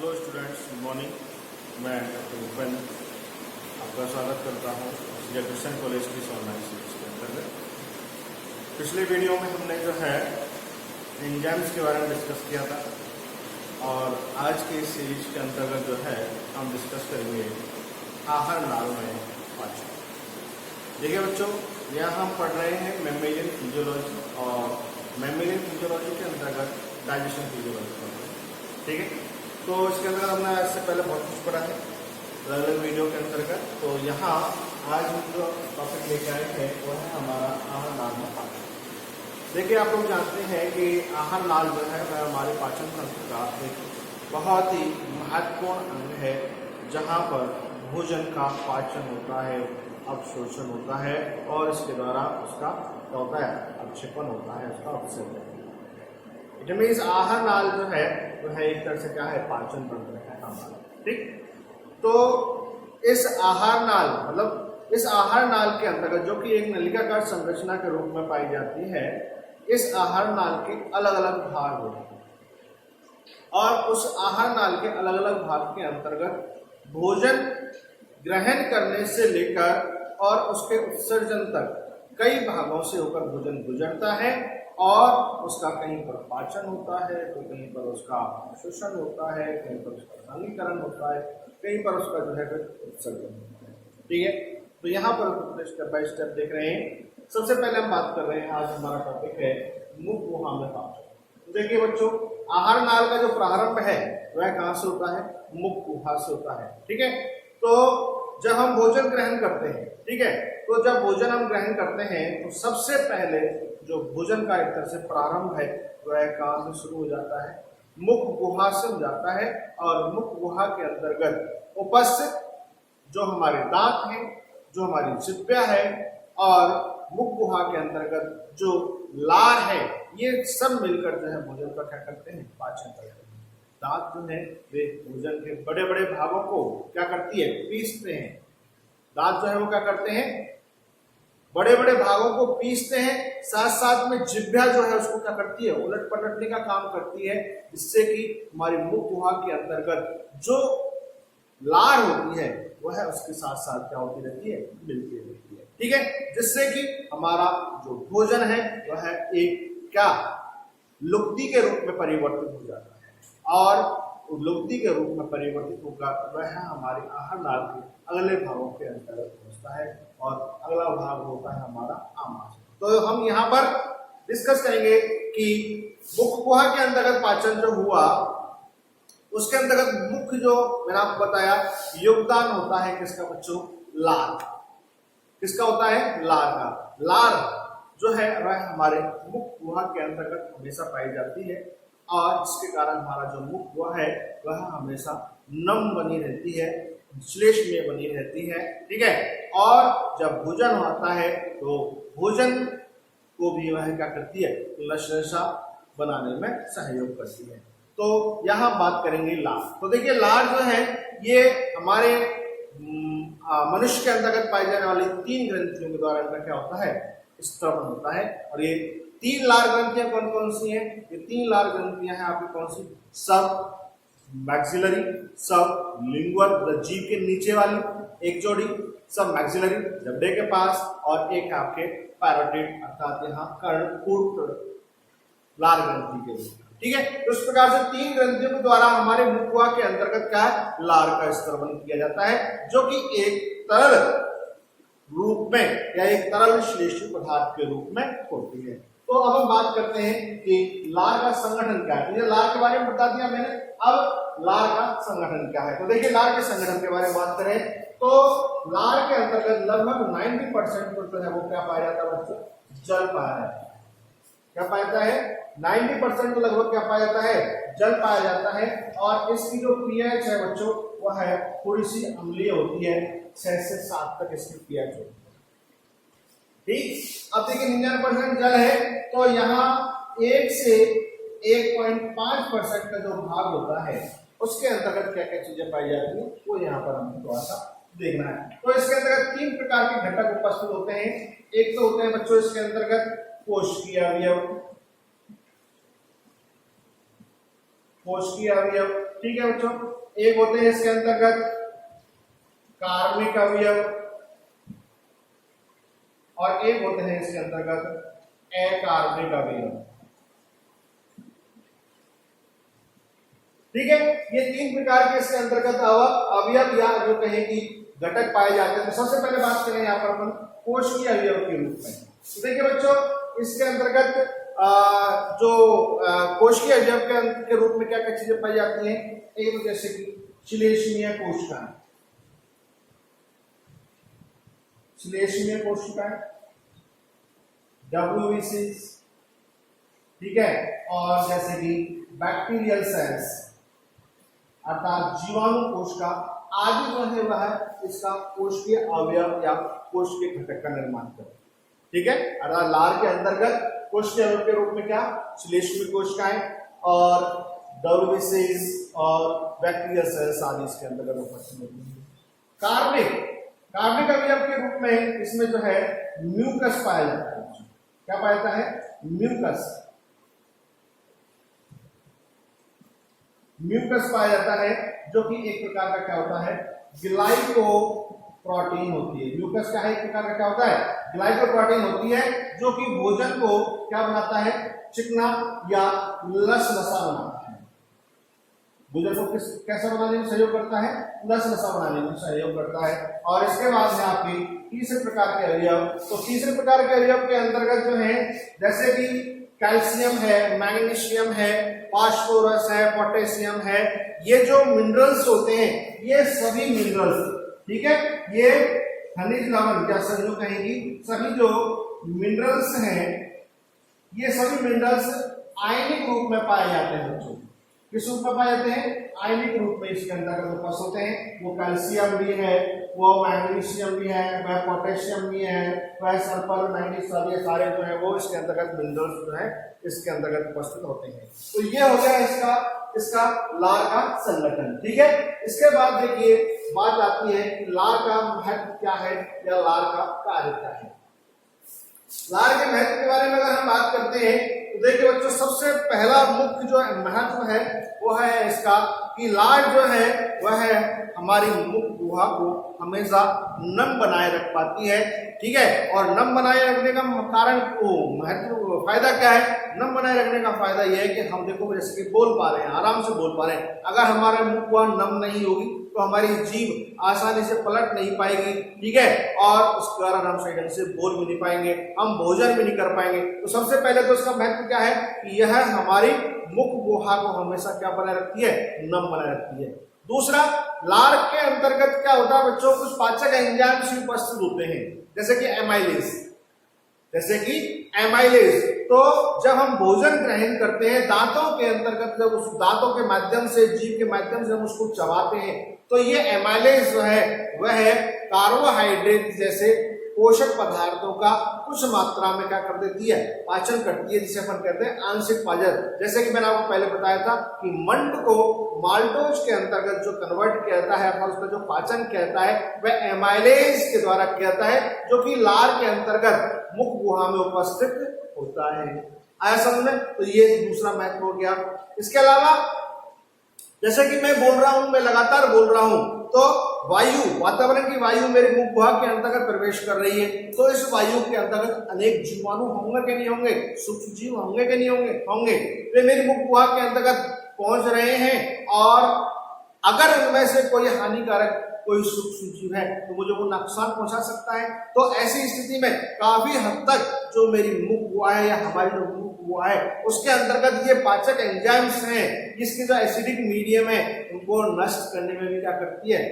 Hello students, good morning. मैं doctor Bhupendra आपका स्वागत करता हूँ क्रिश्चियन कॉलेज की ऑनलाइन सीरीज के अंतर्गत। पिछले वीडियो में हमने जो है एंजाइम्स के बारे में डिस्कस किया था और आज के इस सीरीज के अंतर्गत जो है हम डिस्कस करेंगे आहार नाल में पाचन। देखिए बच्चों, यहाँ हम पढ़ रहे हैं मैमेलियन फिजियोलॉजी और मैमेलियन फिजियोलॉजी के अंतर्गत डाइजेशन फिजियोलॉजी पढ़ रहे हैं। ठीक है, तो इसके अंदर हमने इससे पहले बहुत कुछ पढ़ा है अलग अलग वीडियो के अंतर्गत। तो यहाँ आज हम जो टॉपिक लेके आए हैं वो है हमारा आहार नाल में पाचन। देखिए, आप लोग जानते हैं कि आहार नाल जो है वह हमारे पाचन तंत्र का एक बहुत ही महत्वपूर्ण अंग है, जहाँ पर भोजन का पाचन होता है, अवशोषण होता है और इसके द्वारा उसका क्या होता है, अवक्षेपण होता है, उसका अपचलन। इट मीन्स आहार नाल जो है वह एक तरह से क्या है, पाचन तंत्र है हमारा। ठीक, तो इस आहार नाल मतलब इस आहार नाल के अंतर्गत जो कि एक नलिकाकार संरचना के रूप में पाई जाती है, इस आहार नाल के अलग अलग भाग होते हैं और उस आहार नाल के अलग अलग भाग के अंतर्गत भोजन ग्रहण करने से लेकर और उसके उत्सर्जन तक कई भागों से होकर भोजन गुजरता है और उसका कहीं पर पाचन होता है, तो कहीं पर उसका अवशोषण होता है, कहीं पर उसका सानीकरण होता है, कहीं पर उसका जो है उत्सर्जन होता है। ठीक है, तो यहाँ पर स्टेप बाय स्टेप देख रहे हैं। सबसे पहले हम बात कर रहे हैं, आज हमारा टॉपिक है मुख गुहा में पाचन। देखिए बच्चों, आहार नाल का जो प्रारंभ है वह कहाँ से होता है, मुख गुहा से होता है। ठीक है, तो जब हम भोजन ग्रहण करते हैं, ठीक है, तो जब भोजन हम ग्रहण करते हैं तो सबसे पहले जो भोजन का एक तरह से प्रारंभ है वह कहाँ से शुरू हो जाता है, मुख गुहा से हो जाता है। और मुख गुहा के अंतर्गत उपस्थित जो हमारे दांत हैं, जो हमारी जिह्वा है और मुख गुहा के अंतर्गत जो लार है, ये सब मिलकर जो है भोजन का क्या करते हैं, पाचन करते हैं। दांत जो है वे भोजन के बड़े बड़े भागों को क्या करती है, पीसते हैं। दांत जो है वो क्या करते हैं, बड़े बड़े भागों को पीसते हैं, साथ साथ में जिह्वा जो है उसको क्या करती है, उलट पलटने का काम करती है, जिससे कि हमारी मुख गुहा के अंतर्गत जो लार होती है वह उसके साथ साथ क्या होती रहती है, मिलती रहती है। ठीक है, जिससे कि हमारा जो भोजन है वह एक क्या लुगदी के रूप में परिवर्तित हो जाता है और लुगदी के रूप में परिवर्तित होकर वह हमारे आहार नाल के अगले भागों के अंतर्गत पहुंचता है और अगला भाग होता है हमारा आमाशय। तो हम यहाँ पर डिस्कस करेंगे कि मुख गुहा के अंतर्गत पाचन जो हुआ उसके अंतर्गत मुख्य जो मैंने आपको बताया योगदान होता है किसका बच्चों, लार। किसका होता है, लार का। लार जो है वह हमारे मुख गुहा के अंतर्गत हमेशा पाई जाती है और जिसके कारण हमारा जो मुख गुहा है वह हमेशा नम बनी रहती है, श्लेष्म में बनी रहती है। ठीक है, और जब भोजन होता है तो भोजन को भी वह क्या करती है, लशा बनाने में सहयोग करती है। तो यहाँ बात करेंगे लार। तो देखिए, लार जो है ये हमारे मनुष्य के अंतर्गत पाई जाने वाली 3 ग्रंथियों के द्वारा इनका क्या होता है, स्त्रवण होता है। और ये 3 लार ग्रंथियां कौन कौन सी हैं, ये 3 लार ग्रंथियां हैं आपकी कौन सी, सब मैक्सिलरी, सब लिंगुअल जीभ के नीचे वाली एक जोड़ी, सब मैक्सिलरी जबड़े के पास, और एक आपके पैरोटिड अर्थात यहाँ कर्णपुट लार ग्रंथि के रूप। ठीक है, तो इस प्रकार से 3 ग्रंथियों के द्वारा हमारे मुख गुहा के अंतर्गत क्या है, लार का स्त्रवण किया जाता है, जो कि एक तरल रूप में या एक तरल श्लेष्म पदार्थ के रूप में होती है। तो अब हम बात करते हैं कि लार का संगठन क्या है। तो लार के बारे में बता दिया मैंने, अब लार का संगठन क्या है। तो देखिए, लार के संगठन के बारे में बात करें तो लार के अंतर्गत लगभग 90% जो है वो क्या पाया जाता है बच्चों, जल पाया जाता है। क्या पाया जाता है, 90% लगभग क्या पाया जाता है, जल पाया जाता है। और इसकी जो पीएच है बच्चों वह है थोड़ी सी अम्लीय होती है, 6 से 7 तक इसकी पीएच होती है। ठीक, अब देखिए 99% जल है, तो यहाँ 1 से 1.5% का जो भाग होता है उसके अंतर्गत क्या क्या चीजें पाई जाती है वो यहाँ पर हमें थोड़ा सा देखना है। तो इसके अंतर्गत 3 प्रकार के घटक उपस्थित होते हैं। एक तो होते हैं बच्चों इसके अंतर्गत कोशिकीय अवयव, ठीक है बच्चों। एक होते हैं इसके अंतर्गत कार्बनिक अवयव और एक होते हैं इसके अंतर्गत अकार्बनिक अवयव। ठीक है, ये तीन प्रकार के इसके अंतर्गत अवयव या जो कहें कि घटक पाए जाते हैं। तो सबसे पहले बात करें यहाँ पर अपन कोशिकीय अवयव के रूप में। तो देखिए बच्चों, इसके अंतर्गत जो कोशिकीय अवयव के रूप में क्या क्या चीजें पाई जाती हैं। एक जैसे कि श्लेष्मीय कोशिकाएं, श्लेष्मीय कोशिकाएं, WBCs, ठीक है, और जैसे कि बैक्टीरियल सेल्स अर्थात जीवाणु कोशिका आदि जो है वह इसका कोशिकीय अवयव या कोशिकीय घटक का निर्माण करते। ठीक है, अर्थात लार के अंतर्गत कोशिकीय अवयव के रूप में क्या श्लेष्मीय कोशिकाएं और WBCs और बैक्टीरियल सेल्स आदि इसके अंतर्गत उपस्थित होती है। कार्बनिक अवयव के रूप में इसमें जो है म्यूकस पाया जाता है। क्या पाया जाता है? म्यूकस पाया जाता है, जो कि एक प्रकार का क्या होता है, ग्लाइकोप्रोटीन होती है। म्यूकस क्या है? एक प्रकार का क्या होता है, ग्लाइकोप्रोटीन होती है, जो कि भोजन को क्या बनाता है, चिकना या लसलसा बनाता है। भोजन को कैसा बनाने में सहयोग करता है? लसलसा बनाने में सहयोग करता है। और इसके बाद है आपकी तीसरे प्रकार के अवयव। तो तीसरे प्रकार के अवयव के अंतर्गत जो है जैसे कि कैल्शियम है, मैग्नीशियम है, फास्फोरस है, पोटेशियम है, ये जो मिनरल्स होते हैं, ये सभी मिनरल्स, ठीक है, ये खनिज लवण या संयुक्त कहेंगी, सभी जो मिनरल्स हैं, ये सभी मिनरल्स आयनिक रूप में पाए जाते हैं बच्चों। किस रूप में पाए जाते हैं? आयनिक रूप में इसके अंतर्गत उपस्थित होते हैं। वो कैल्शियम भी है, वो मैग्नीशियम भी है, वह पोटेशियम भी है, वह सल्फर, मैग्नीज, सभी सारे जो है वो इसके अंतर्गत मिनरल्स जो है इसके अंतर्गत उपस्थित होते हैं। तो ये हो गया इसका लार का संगठन। ठीक है, इसके बाद देखिए बात आती है कि लार का महत्व क्या है या लार का कार्य क्या है। लार के महत्व के बारे में अगर हम बात करते हैं तो देखिए बच्चों, सबसे पहला मुख्य जो महत्व है वो है इसका कि लार जो है वह है हमारी मुख गुहा को हमेशा नम बनाए रख पाती है। ठीक है, और नम बनाए रखने का कारण महत्व फायदा क्या है? नम बनाए रखने का फायदा यह है कि हम देखो जैसे कि बोल पा रहे हैं, आराम से बोल पा रहे हैं। अगर हमारा मुख गुहा नम नहीं होगी तो हमारी जीभ आसानी से पलट नहीं पाएगी। ठीक है, और उस कारण हम सही ढंग से बोल भी नहीं पाएंगे, हम भोजन भी नहीं कर पाएंगे। तो सबसे पहले तो इसका महत्व क्या है कि यह हमारी मुख गुहा को हमेशा क्या बनाए रखती है? नम बनाए रखती है। दूसरा, लार के अंतर्गत क्या होता है बच्चों, कुछ पाचक एंजाइम्स उपस्थित होते हैं, जैसे कि एमाइलेज। तो जब हम भोजन ग्रहण करते हैं दांतों के अंतर्गत, जब उस दांतों के माध्यम से, जीभ के माध्यम से हम उसको चबाते हैं, तो ये एमाइलेज जो है वह कार्बोहाइड्रेट जैसे पोषक पदार्थों का कुछ मात्रा में क्या कर देती है? पाचन करती है, जिसे अपन कहते हैं आंशिक पाचन। जैसे कि मैंने आपको पहले बताया था कि मंड को माल्टोज के अंतर्गत जो कन्वर्ट किया जाता है और उसका जो पाचन कहता है वह एमाइलेज के द्वारा किया जाता है, जो कि लार के अंतर्गत मुख गुहा में उपस्थित होता है। आया समझ में? तो ये दूसरा महत्व हो गया। इसके अलावा जैसे कि मैं बोल रहा हूं, मैं लगातार बोल रहा हूं, तो वायु, वातावरण की वायु मेरे मुख गुहा के अंतर्गत प्रवेश कर रही है, तो इस वायु के अंतर्गत अनेक जीवाणु होंगे कि नहीं होंगे? सूक्ष्म जीव होंगे कि नहीं होंगे? वे मेरे मुख गुहा के अंतर्गत पहुंच रहे हैं, और अगर उनमें से कोई हानिकारक कोई सूक्ष्म जीव है तो मुझे वो नुकसान पहुंचा सकता है। तो ऐसी स्थिति में काफी हद तक जो मेरी मुख गुहा है या हमारी जो मुख गुहा है उसके अंतर्गत ये पाचक एंजाइम्स हैं, जिसके जो एसिडिक मीडियम है उनको नष्ट करने में भी क्या करती है?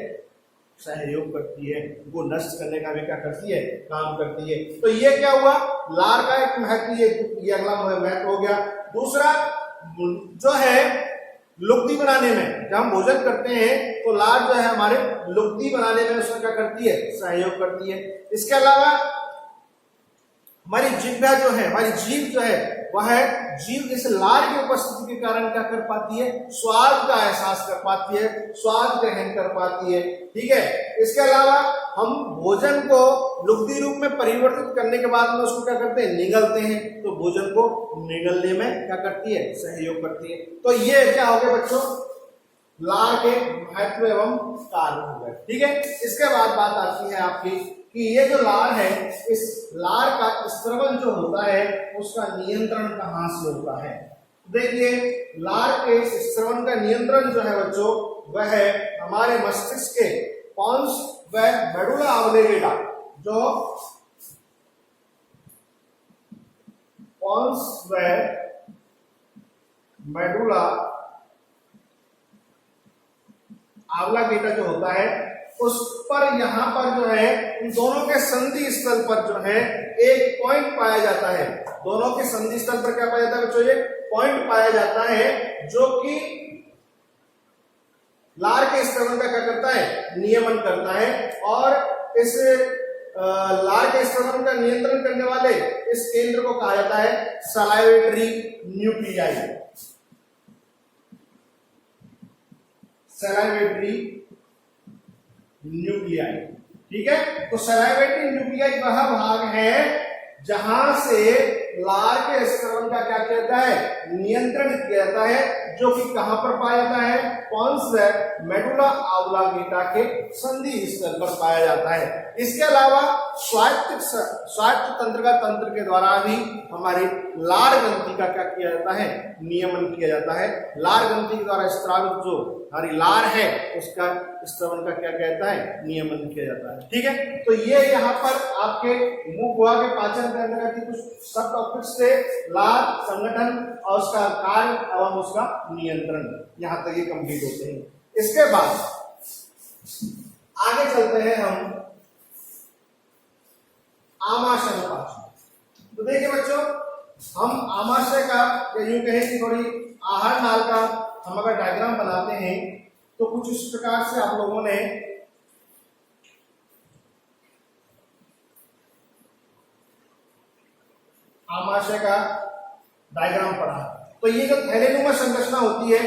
सहयोग करती है। उनको नष्ट करने का भी क्या करती है? काम करती है। तो ये क्या हुआ? लार का एक महत्व, ये अगला महत्व हो गया। दूसरा जो है लुगदी बनाने में, जब हम भोजन करते हैं तो लार जो है हमारे लुगदी बनाने में उसमें क्या करती है? सहयोग करती है। इसके अलावा हमारी जिह्वा जो है, हमारी जीभ जो है वह जीभ इस लार की उपस्थिति के कारण क्या कर पाती है? स्वाद का एहसास कर पाती है, स्वाद ग्रहण कर पाती है। ठीक है, इसके अलावा हम भोजन को लुगदी रूप में परिवर्तित करने के बाद में उसको क्या करते हैं? निगलते हैं। तो भोजन को निगलने में क्या करती है? सहयोग करती है। तो ये क्या हो गया बच्चों? लार के महत्व एवं कार्य हो गए। ठीक है, इसके बाद बात आती है आपकी कि ये जो लार है, इस लार का स्त्रवन जो होता है उसका नियंत्रण कहाँ से होता है। देखिए, लार के स्त्रवन का नियंत्रण जो है बच्चों, वह है हमारे मस्तिष्क के पॉन्स व मेडुला ऑब्लिंगेटा, जो पॉन्स व मेडुला ऑब्लिंगेटा जो होता है उस पर, यहाँ पर जो है इन दोनों के संधि स्थल पर जो है एक पॉइंट पाया जाता है। दोनों के संधि स्थल पर क्या पाया जाता है बच्चों, एक पॉइंट पाया जाता है जो कि लार के स्त्रवन का क्या करता है, नियमन करता है। और इस लार के स्त्रवन का नियंत्रण करने वाले इस केंद्र को कहा जाता है सलाइवेटरी न्यूक्लियाई। सलाइवेटरी न्यूक्लियाई, ठीक है। तो सलाइवेटरी न्यूक्लियाई वह भाग है जहां से लार के स्त्रवन का क्या किया जाता है, नियंत्रण किया जाता है, जो कि कहां पर पाया जाता है, पॉन्स व मेडुला ऑब्लिंगेटा के संधि स्थल पर पाया जाता है। इसके अलावा स्वायत्त तंत्र के द्वारा भी हमारी लार ग्रंथि का क्या किया जाता है, नियमन किया जाता है। लार ग्रंथि के द्वारा स्त्रावित जो हमारी लार है उसका स्त्रवन का क्या कहता है, नियमन किया जाता है। ठीक है, तो ये यहाँ पर आपके मुख गुहा के पाचन के अंतर्गत कुछ सब टॉपिक्स थे, लार, संगठन और उसका कार्य एवं उसका नियंत्रण, यहाँ तक ये कंप्लीट होते हैं। इसके बाद आगे चलते हैं हम आमाशय में पाचन। तो देखिए बच्चों, हम आमाशय का यूं कहें कि थोड़ी आहार नाल का हम अगर डायग्राम बनाते हैं तो कुछ इस प्रकार से आप लोगों ने आमाशय का डायग्राम पढ़ा। तो ये जो थैलेनुमा संरचना होती है,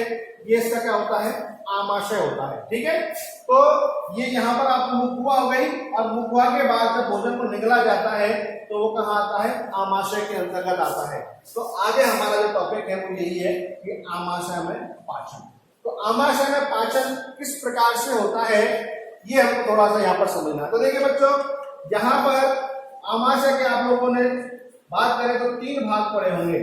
ये इसका क्या होता है, आमाशय होता है। ठीक है, तो ये यहाँ पर आपको मुख गुहा हो गई, और मुख गुहा के बाद जब भोजन को निगला जाता है तो वो कहाँ आता है, आमाशय के अंतर्गत आता है। तो आगे हमारा जो टॉपिक है वो यही है कि आमाशय में पाचन। तो आमाशय में पाचन किस प्रकार से होता है, ये हमको थोड़ा सा यहाँ पर समझना है। तो देखिए बच्चों, यहाँ पर आमाशय के आप लोगों ने बात करें तो तीन भाग पड़े होंगे।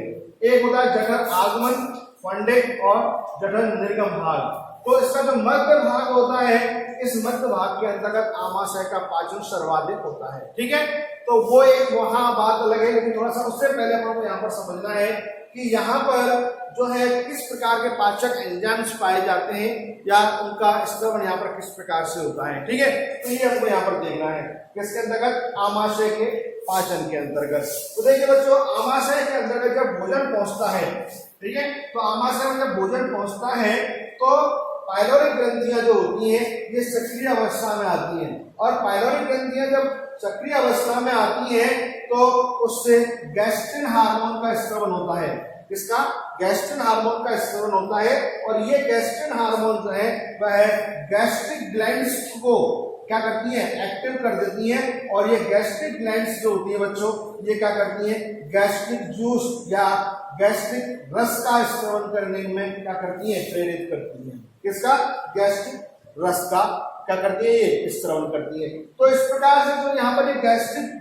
एक होता है जठर आगमन, फंडिक और जठर निर्गम भाग। तो इसका जो मध्य भाग होता है, इस मध्य भाग के अंतर्गत आमाशय का पाचन सर्वाधिक होता है। ठीक है, तो वो एक वहां बात अलग है, लेकिन थोड़ा सा उससे पहले आपको यहाँ पर समझना है कि यहाँ पर जो है किस प्रकार के पाचक एंजाइम्स पाए जाते हैं या उनका स्त्रवन यहाँ पर किस प्रकार से होता है। ठीक है, तो ये हमको यहाँ पर देखना है किसके अंतर्गत, आमाशय के पाचन के अंतर्गत। तो देखिए बच्चों, आमाशय के अंतर्गत जब भोजन पहुंचता है, ठीक है, तो आमाशय में जब भोजन पहुंचता है तो पाइलोरिक ग्रंथियां जो होती हैं ये सक्रिय अवस्था में आती हैं, और पाइलोरिक ग्रंथियां जब सक्रिय अवस्था में आती हैं तो उससे गैस्ट्रिन हार्मोन का स्त्रवन होता है। इसका गैस्ट्रिन हार्मोन का स्त्रवन होता है, और ये गैस्ट्रिन हार्मोन जो है वह गैस्ट्रिक ग्लैंड्स को क्या करती है, एक्टिव कर देती है। और ये गैस्ट्रिक ग्लैंड्स जो होती है बच्चों, ये क्या करती है, गैस्ट्रिक जूस या गैस्ट्रिक रस का स्त्रवन करने में क्या करती है, प्रेरित करती है। किसका, गैस्ट्रिक रस का क्या करती है, ये स्त्रवन करती है। तो इस प्रकार से जो यहाँ पर ये गैस्ट्रिक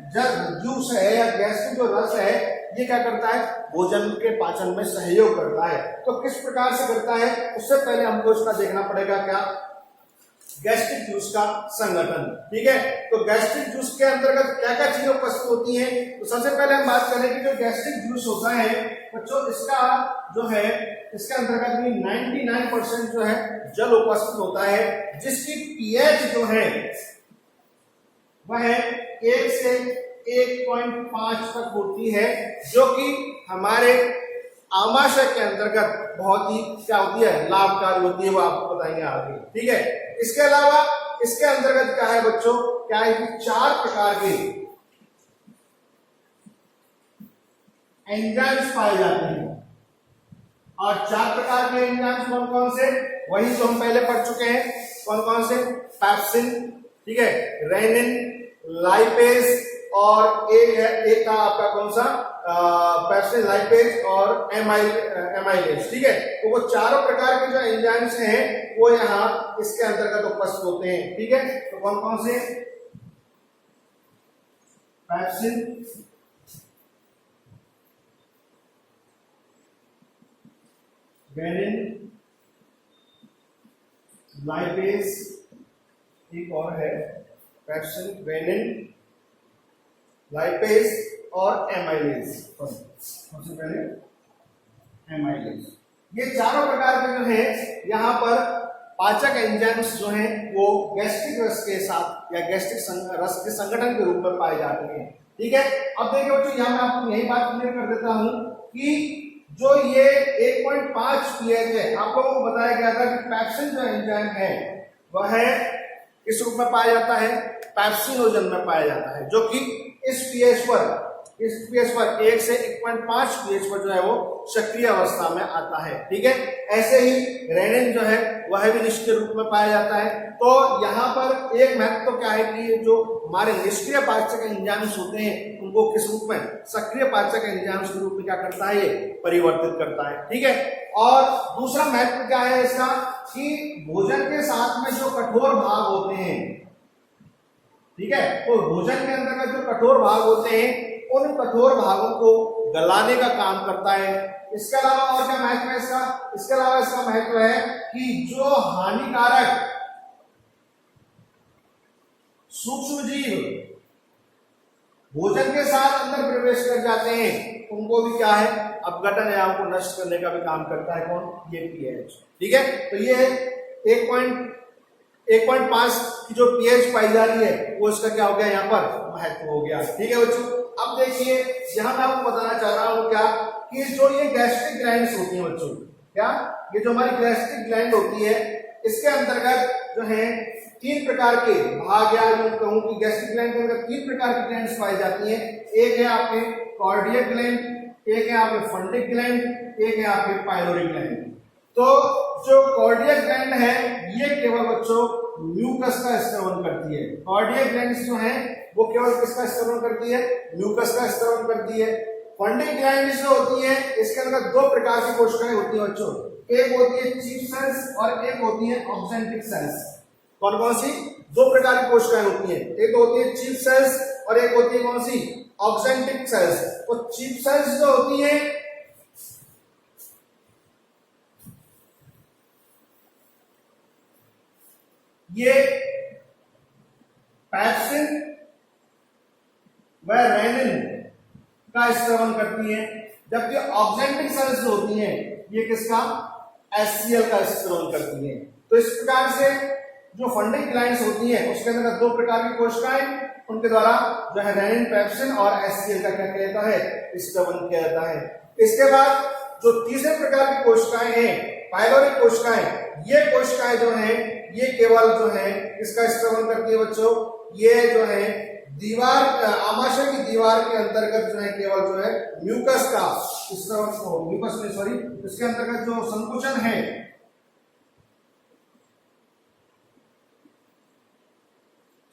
जूस है या गैस्ट्रिक जो रस है, ये क्या करता है, भोजन के पाचन में सहयोग करता है। तो किस प्रकार से करता है, उससे पहले हमको इसका देखना पड़ेगा क्या, गैस्ट्रिक जूस का संगठन। ठीक है, तो गैस्ट्रिक जूस के अंतर्गत क्या क्या चीजें उपस्थित होती हैं। तो सबसे पहले हम बात करें कि जो गैस्ट्रिक जूस होता है बच्चों, इसका जो है इसके अंतर्गत भी 99% जो है जल उपस्थित होता है, जिसकी पीएच जो है वह 1 से 1.5 तक होती है, जो कि हमारे आमाशय के अंतर्गत बहुत ही क्या होती है, लाभकारी होती है, वो आपको बताएंगे आगे। ठीक है, इसके अलावा इसके अंतर्गत क्या है बच्चों, क्या है कि 4 प्रकार के एंजाइम्स पाए जाते हैं। और 4 प्रकार के एंजाइम्स कौन कौन से, वही तो हम पहले पढ़ चुके हैं। कौन कौन से, पैप्सिन, ठीक है, रेनिन, लाइपेज, और एक था आपका कौन सा पेप्सिन लाइपेज और एमाइलेज। ठीक है, तो वो चारों प्रकार के जो एंजाइम्स हैं वो यहाँ इसके अंतर्गत उपस्थित होते हैं। ठीक है, तो कौन कौन से? पेप्सिन, वेनिन, लाइपेज, एक और है पेप्सिन, वेनिन, लाइपेज और एमाइलेज। सबसे पहले एमाइलेज, ये चारों प्रकार के जो है यहाँ पर पाचक एंजाइम्स जो हैं वो गैस्ट्रिक रस के साथ या गैस्ट्रिक रस के संगठन के रूप में पाए जाते हैं। ठीक है, अब देखिए बच्चों, यहाँ मैं आपको यही बात क्लियर कर देता हूं कि जो ये 1.5 pH है, आप लोगों को बताया गया था कि पेप्सिन जो एंजाइम है वह किस रूप में पाया जाता है? पेप्सिनोजन में पाया जाता है, जो कि इस pH पर 1 से 1.5 pH पर जो है वो सक्रिय अवस्था में आता है। ठीक है, ऐसे ही रेनिन जो है वह भी निष्क्रिय रूप में पाया जाता है। तो यहाँ पर एक महत्व क्या है कि जो हमारे निष्क्रिय पाचक एंजाइम्स होते हैं उनको किस रूप में? सक्रिय पाचक एंजाइम्स के रूप में क्या करता है? ये परिवर्तित करता है। ठीक है, और दूसरा महत्व क्या है इसका कि भोजन के साथ में जो कठोर भाग होते हैं, ठीक है, तो भोजन के अंतर्गत जो कठोर भाग होते हैं उन कठोर भागों को गलाने का काम करता है। इसके अलावा और क्या महत्व है इसका? इसके अलावा इसका महत्व है कि जो हानिकारक सूक्ष्म जीव भोजन के साथ अंदर प्रवेश कर जाते हैं उनको भी क्या है? अपघटन या उनको नष्ट करने का भी काम करता है। कौन? ये पीएच। ठीक है, तो ये 1.5 की जो पीएच पाई जा रही है वो इसका क्या हो गया? यहाँ पर महत्व हो गया। ठीक है बच्चों, अब देखिए यहाँ मैं आपको बताना चाह रहा हूँ क्या कि जो ये गैस्ट्रिक ग्लैंड्स होती हैं बच्चों, क्या ये जो हमारी गैस्ट्रिक ग्लैंड होती है इसके अंतर्गत जो है 3 प्रकार के भाग, या मैं कहूँ कि गैस्ट्रिक ग्लैंड के अंदर 3 प्रकार की ग्लैंड्स पाई जाती हैं। एक है आपके कार्डियक ग्लैंड, एक है आपके फंडिक ग्लैंड, एक है आपके पाइलोरी ग्लैंड। तो जो कार्डियक ग्लैंड है ये केवल बच्चों म्यूकस का स्त्रवण करती है। कार्डियक ग्लैंड्स जो है वो केवल किसका स्त्रवण करती है? म्यूकस का स्त्रवण करती है। फंडिक ग्लैंड जो होती है इसके अंदर 2 प्रकार की कोशिकाएं होती हैं बच्चों, एक होती है चीफ सेल्स और एक होती है ऑक्सेंट्रिक सेल्स। कौन कौन सी? 2 प्रकार की कोशिकाएं होती हैं, एक होती है चीफ सेल्स और एक होती है कौन सी? ऑक्सेंट्रिक सेल्स। तो चीफ सेल्स जो होती है ये पेप्सिन व रेनिन का स्त्रवण करती है, जबकि ऑक्सेंट्रिक सेल्स जो होती हैं ये किसका? HCl का स्त्रवण करती हैं। तो इस प्रकार से जो फंडिक ग्लैंड्स होती हैं उसके अंदर 2 प्रकार की कोशिकाएं, उनके द्वारा जो है रेनिन, पेप्सिन और HCl का क्या किया जाता है? स्त्रवण किया जाता है। इसके बाद जो तीसरे प्रकार की कोशिकाएं हैं पाइलोरिक कोशिकाएं, ये कोशिकाएं जो हैं ये केवल जो है इसका स्त्रवण करती है बच्चों, ये जो है दीवार, आमाशय की दीवार के अंतर्गत जो है केवल जो है म्यूकस का स्त्रवण को, म्यूकस में सॉरी इसके अंतर्गत जो संकुचन है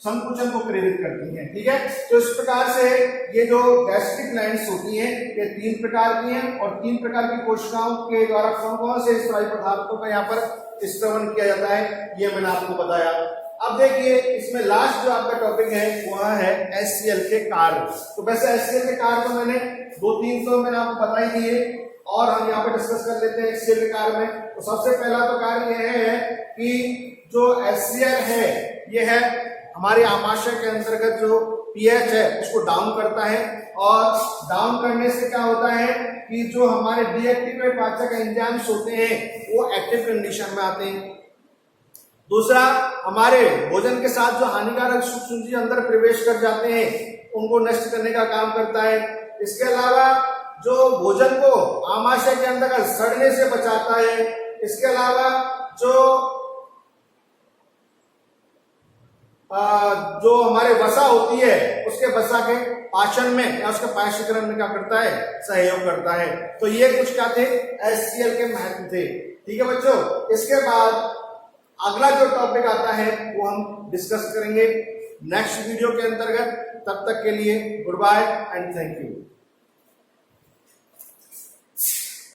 संकुचन को प्रेरित करती हैं। ठीक है, तो इस प्रकार से ये जो गैस्ट्रिक ग्लैंड्स होती हैं ये 3 प्रकार की हैं और 3 प्रकार की कोशिकाओं के द्वारा कौन कौन से स्त्रावी पदार्थों का यहाँ पर स्त्रवण किया जाता है ये मैंने आपको बताया। अब देखिए इसमें लास्ट जो आपका टॉपिक है वह है HCl के कार्य। तो वैसे HCl के कार्य तो मैंने 2-3 तो मैंने आपको बता ही दिए और हम यहाँ पे डिस्कस कर लेते हैं HCl के कार्य में। तो सबसे पहला तो कार्य यह है कि जो HCl है ये है हमारे आमाशय के अंतर्गत जो पीएच है उसको डाउन करता है, और डाउन करने से क्या होता है कि जो हमारे डीएक्टिवेट पाचक एंजाइम्स होते हैं वो एक्टिव कंडीशन में आते हैं। दूसरा, हमारे भोजन के साथ जो हानिकारक सूक्ष्म जीव अंदर प्रवेश कर जाते हैं उनको नष्ट करने का काम करता है। इसके अलावा जो भोजन को आमाशय के अंतर्गत सड़ने से बचाता है। इसके अलावा जो हमारे वसा होती है उसके वसा के पाचन में या उसके पाचकीकरण में क्या करता है? सहयोग करता है। तो ये कुछ क्या थे? HCl के महत्व थे। ठीक है बच्चों, इसके बाद अगला जो टॉपिक आता है वो हम डिस्कस करेंगे नेक्स्ट वीडियो के अंतर्गत। तब तक के लिए goodbye and thank you.